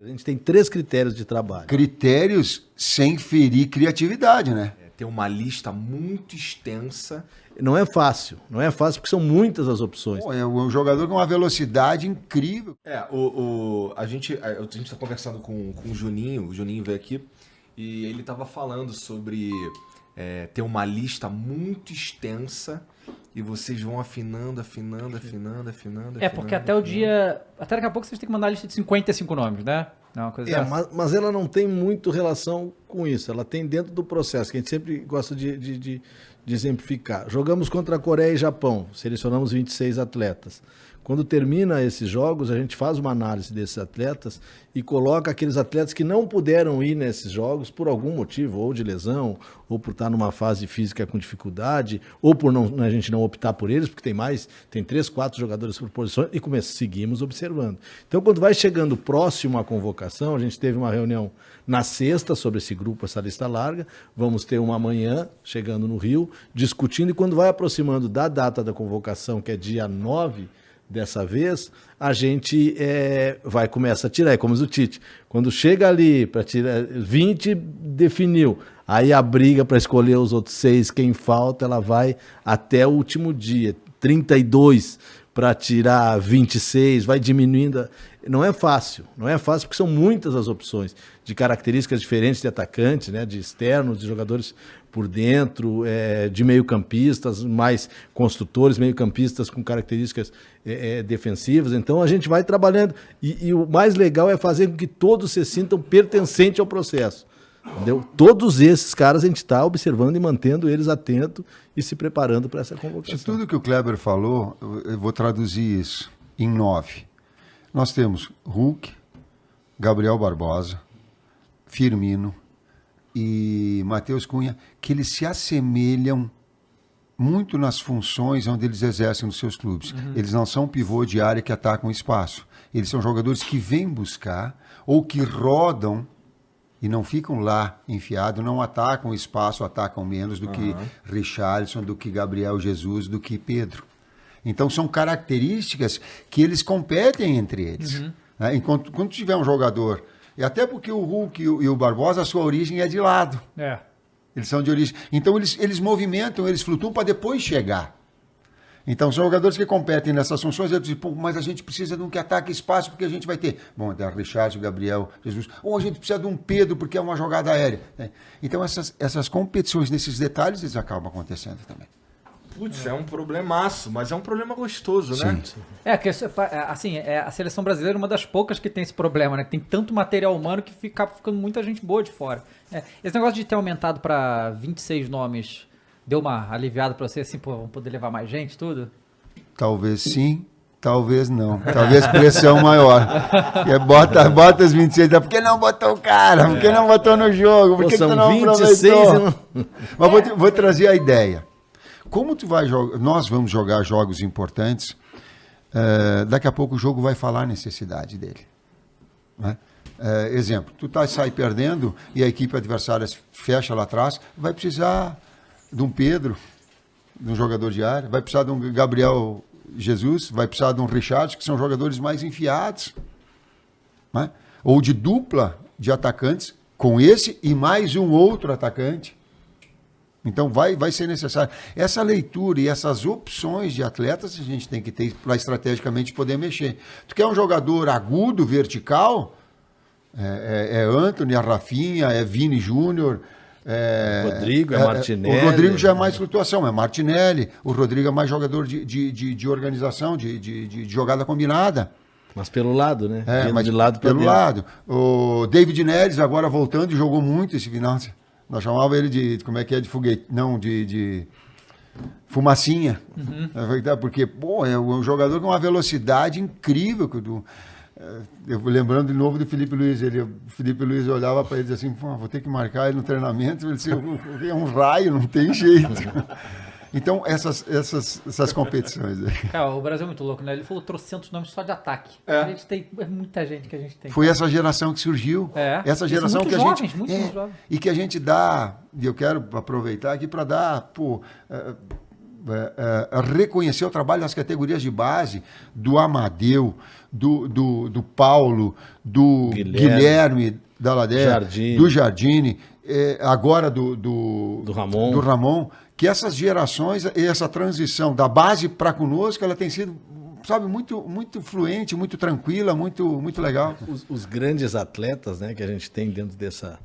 A gente tem 3 critérios de trabalho. Critérios sem ferir criatividade, né? Tem uma lista muito extensa. Não é fácil porque são muitas as opções. Pô, é um jogador com uma velocidade incrível. A gente tá conversando com o Juninho veio aqui, e ele tava falando sobre ter uma lista muito extensa, e vocês vão afinando. Porque até o dia... Até daqui a pouco vocês têm que mandar a lista de 55 nomes, né? É uma coisa mas ela não tem muito relação com isso. Ela tem dentro do processo, que a gente sempre gosta de exemplificar. Jogamos contra a Coreia e Japão, selecionamos 26 atletas. Quando termina esses jogos, a gente faz uma análise desses atletas e coloca aqueles atletas que não puderam ir nesses jogos por algum motivo, ou de lesão, ou por estar numa fase física com dificuldade, ou por a gente não optar por eles, porque tem 3, 4 jogadores por posições, e seguimos observando. Então, quando vai chegando próximo à convocação, a gente teve uma reunião na sexta sobre esse grupo, essa lista larga, vamos ter uma amanhã, chegando no Rio, discutindo, e quando vai aproximando da data da convocação, que é dia 9, dessa vez, a gente vai começar a tirar, é como diz o Tite. Quando chega ali para tirar 20, definiu. Aí a briga para escolher os outros 6, quem falta, ela vai até o último dia. 32 para tirar 26, vai diminuindo. Não é fácil porque são muitas as opções de características diferentes de atacantes, né, de externos, de jogadores por dentro, de meio-campistas, mais construtores, meio-campistas com características defensivas. Então a gente vai trabalhando e o mais legal é fazer com que todos se sintam pertencentes ao processo. Entendeu? Todos esses caras a gente está observando e mantendo eles atentos e se preparando para essa convocação. De tudo que o Kleber falou, eu vou traduzir isso em 9. Nós temos Hulk, Gabriel Barbosa, Firmino e Matheus Cunha, que eles se assemelham muito nas funções onde eles exercem nos seus clubes. Eles não são pivô de área que atacam espaço. Eles são jogadores que vêm buscar ou que rodam e não ficam lá enfiados, não atacam espaço, atacam menos do que Richarlison, do que Gabriel Jesus, do que Pedro. Então são características que eles competem entre eles. Né? Enquanto quando tiver um jogador, e até porque o Hulk e o Barbosa, a sua origem é de lado. Eles são de origem. Então eles movimentam, eles flutuam para depois chegar. Então são jogadores que competem nessas funções. Eu disse, mas a gente precisa de um que ataque espaço, porque a gente vai ter. Bom, da Richard, Gabriel, Jesus. Ou a gente precisa de um Pedro, porque é uma jogada aérea. Né? Então essas competições nesses detalhes, eles acabam acontecendo também. Putz, é um problemaço, mas é um problema gostoso, né? Sim. A seleção brasileira é uma das poucas que tem esse problema, né? Que tem tanto material humano que fica ficando muita gente boa de fora. Esse negócio de ter aumentado para 26 nomes deu uma aliviada para você, assim, vamos poder levar mais gente, tudo? Talvez sim, talvez não. Talvez pressão maior. Bota os 26, por que não botou o cara? Por que não botou no jogo? Por que tu não 26 aproveitou? Mas vou trazer a ideia. Como tu vai jogar, nós vamos jogar jogos importantes, daqui a pouco o jogo vai falar a necessidade dele. Né? Exemplo, sai perdendo e a equipe adversária fecha lá atrás, vai precisar de um Pedro, de um jogador de área, vai precisar de um Gabriel Jesus, vai precisar de um Richard, que são jogadores mais enfiados. Né? Ou de dupla de atacantes, com esse e mais um outro atacante. Então vai ser necessário. Essa leitura e essas opções de atletas a gente tem que ter para estrategicamente poder mexer. Tu quer um jogador agudo, vertical? É Antony, é Rafinha, é Vini Júnior. Rodrigo, Martinelli. O Rodrigo já é mais flutuação, é Martinelli. O Rodrigo é mais jogador de organização, de jogada combinada. Mas pelo lado, né? Mas de lado pelo lado. O David Neres agora voltando e jogou muito esse final. Nós chamávamos ele de, como é que é, de foguete, não, de fumacinha. Porque, é um jogador com uma velocidade incrível. Eu lembrando de novo do Felipe Luiz. O Felipe Luiz olhava para ele e dizia assim, vou ter que marcar ele no treinamento. Ele disse, é um raio, não tem jeito. Então, essas competições. Cara, o Brasil é muito louco, né? Ele falou 300 nomes só de ataque. A gente tem muita gente que a gente tem. Foi essa geração que surgiu. Essa geração que a gente... Muito jovens. E que a gente dá... E eu quero aproveitar aqui para dar... reconhecer o trabalho nas categorias de base do Amadeu, do Paulo, do Guilherme Dalladé, do Jardine, agora do Ramon, que essas gerações, essa transição da base para conosco, ela tem sido, sabe, muito, muito fluente, muito tranquila, muito legal. Os grandes atletas, né, que a gente tem dentro dessa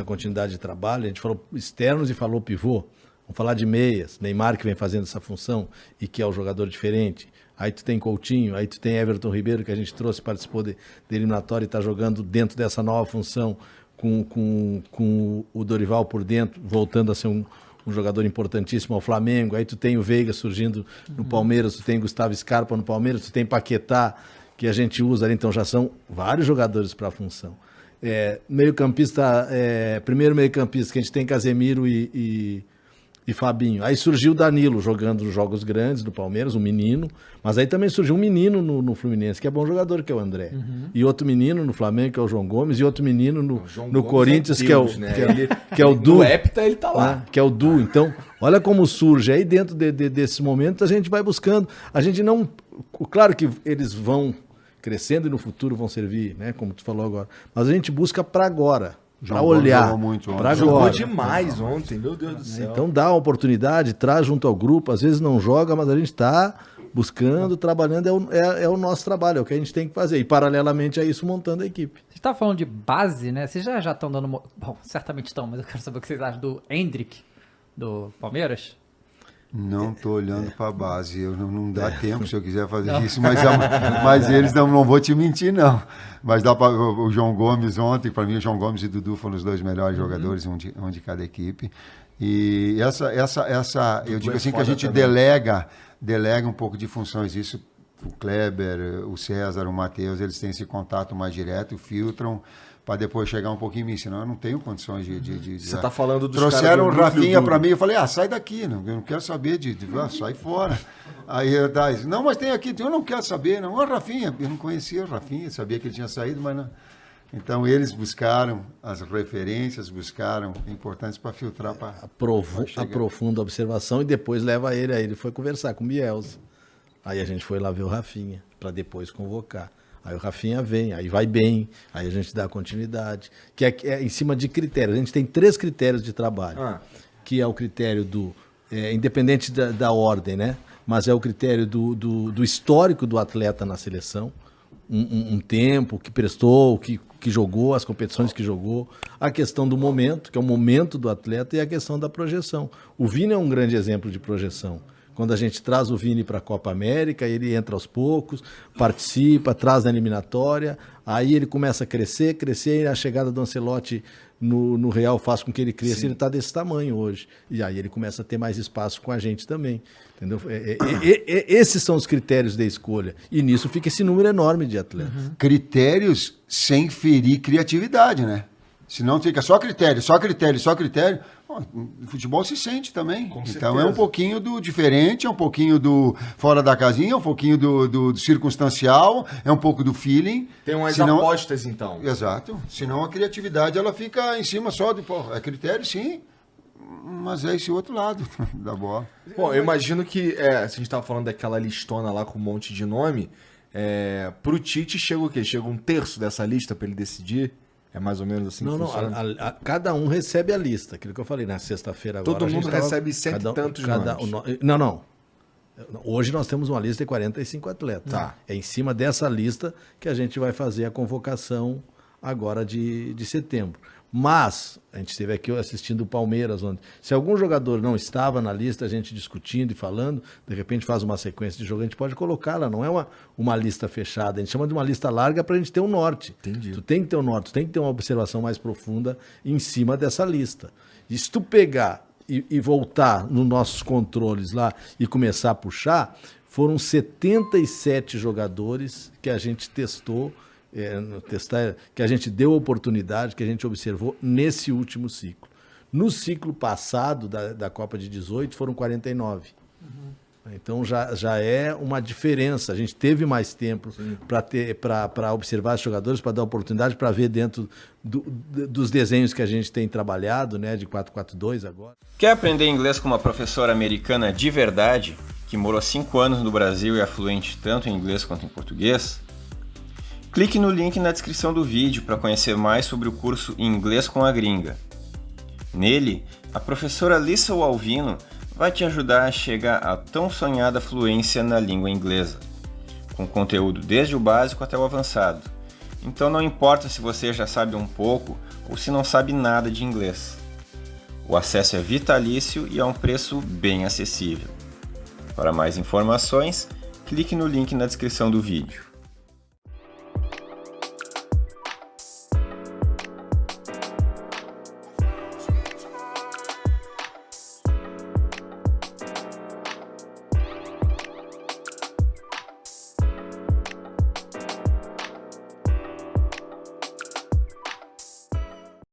continuidade de trabalho, a gente falou externos e falou pivô. Vamos falar de meias, Neymar que vem fazendo essa função e que é o jogador diferente. Aí tu tem Coutinho, aí tu tem Everton Ribeiro, que a gente trouxe, participou da eliminatória e está jogando dentro dessa nova função com o Dorival por dentro, voltando a ser um jogador importantíssimo ao Flamengo. Aí tu tem o Veiga surgindo no Palmeiras, tu tem Gustavo Scarpa no Palmeiras, tu tem Paquetá, que a gente usa ali, então já são vários jogadores para a função. Primeiro meio-campista, que a gente tem Casemiro e Fabinho. Aí surgiu o Danilo jogando os jogos grandes do Palmeiras, um menino, mas aí também surgiu um menino no Fluminense, que é bom jogador, que é o André. E outro menino no Flamengo, que é o João Gomes, e outro menino no Corinthians, que é o Du. No Hepta ele tá lá. Que é o Du. Então, olha como surge. Aí dentro desses momentos a gente vai buscando. A gente não... Claro que eles vão crescendo e no futuro vão servir, né? Como tu falou agora. Mas a gente busca para agora. Para olhar, para jogou agora. demais ontem, meu Deus do céu. Então dá uma oportunidade, traz junto ao grupo, às vezes não joga, mas a gente está buscando, trabalhando, é o nosso trabalho, é o que a gente tem que fazer, e paralelamente a isso montando a equipe. Você estava falando de base, né? Vocês já estão dando... Bom, certamente estão, mas eu quero saber o que vocês acham do Endrick, do Palmeiras. Não estou olhando para a base, não dá tempo se eu quiser fazer isso, mas eles não vou te mentir, não. Mas dá para o João Gomes ontem, para mim o João Gomes e o Dudu foram os dois melhores jogadores, um de cada equipe. E eu digo assim que a gente delega um pouco de funções, isso o Kleber, o César, o Matheus, eles têm esse contato mais direto, filtram, para depois chegar um pouquinho em mim, senão eu não tenho condições de Você está falando dos trouxeram o Rafinha para mim, eu falei, sai daqui, eu não quero saber sai fora. Aí eu disse, não, mas tem aqui, eu não quero saber, não, o Rafinha, eu não conhecia o Rafinha, sabia que ele tinha saído, mas não. Então eles buscaram as referências, buscaram importantes para filtrar. Aprofunda a observação e depois leva ele, aí ele foi conversar com o Bielsa. Aí a gente foi lá ver o Rafinha, para depois convocar. Aí o Rafinha vem, aí vai bem, aí a gente dá continuidade, que é em cima de critérios. A gente tem 3 critérios de trabalho, que é o critério independente da ordem, né? Mas é o critério do histórico do atleta na seleção, um tempo que prestou, que jogou, as competições que jogou, a questão do momento, que é o momento do atleta, e a questão da projeção. O Vini é um grande exemplo de projeção. Quando a gente traz o Vini para a Copa América, ele entra aos poucos, participa, traz a eliminatória, aí ele começa a crescer, e a chegada do Ancelotti no Real faz com que ele cresça, ele está desse tamanho hoje. E aí ele começa a ter mais espaço com a gente também. Entendeu? Esses são os critérios de escolha. E nisso fica esse número enorme de atletas. Critérios sem ferir criatividade, né? Senão fica só critério. O futebol se sente também. Com então certeza. É um pouquinho do diferente, é um pouquinho do fora da casinha, é um pouquinho do circunstancial, é um pouco do feeling. Tem umas apostas, então. Exato. Senão a criatividade ela fica em cima só de, é critério, sim, mas é esse outro lado da bola. Bom, eu imagino que, se a gente estava falando daquela listona lá com um monte de nome, pro Tite chega o quê? Chega um terço dessa lista para ele decidir? É mais ou menos assim que funciona? Cada um recebe a lista, aquilo que eu falei na sexta-feira agora. Todo mundo recebe cento e tantos nomes. Não. Hoje nós temos uma lista de 45 atletas. Tá. É em cima dessa lista que a gente vai fazer a convocação agora de setembro. Mas, a gente esteve aqui assistindo o Palmeiras ontem. Se algum jogador não estava na lista, a gente discutindo e falando, de repente faz uma sequência de jogo, a gente pode colocá-la. Não é uma lista fechada, a gente chama de uma lista larga para a gente ter um norte. Entendi. Tu tem que ter um norte, tu tem que ter uma observação mais profunda em cima dessa lista. E se tu pegar e voltar nos nossos controles lá e começar a puxar, foram 77 jogadores que a gente testou, que a gente deu oportunidade, que a gente observou nesse último ciclo. No ciclo passado da Copa de 18 foram 49. Então já é uma diferença. A gente teve mais tempo para observar os jogadores, para dar oportunidade para ver dentro dos desenhos que a gente tem trabalhado, né, de 4-4-2 agora. Quer aprender inglês com uma professora americana de verdade, que morou 5 anos no Brasil e é fluente tanto em inglês quanto em português? Clique no link na descrição do vídeo para conhecer mais sobre o curso Inglês com a Gringa. Nele, a professora Lissa Alvino vai te ajudar a chegar à tão sonhada fluência na língua inglesa, com conteúdo desde o básico até o avançado. Então não importa se você já sabe um pouco ou se não sabe nada de inglês. O acesso é vitalício e a um preço bem acessível. Para mais informações, clique no link na descrição do vídeo.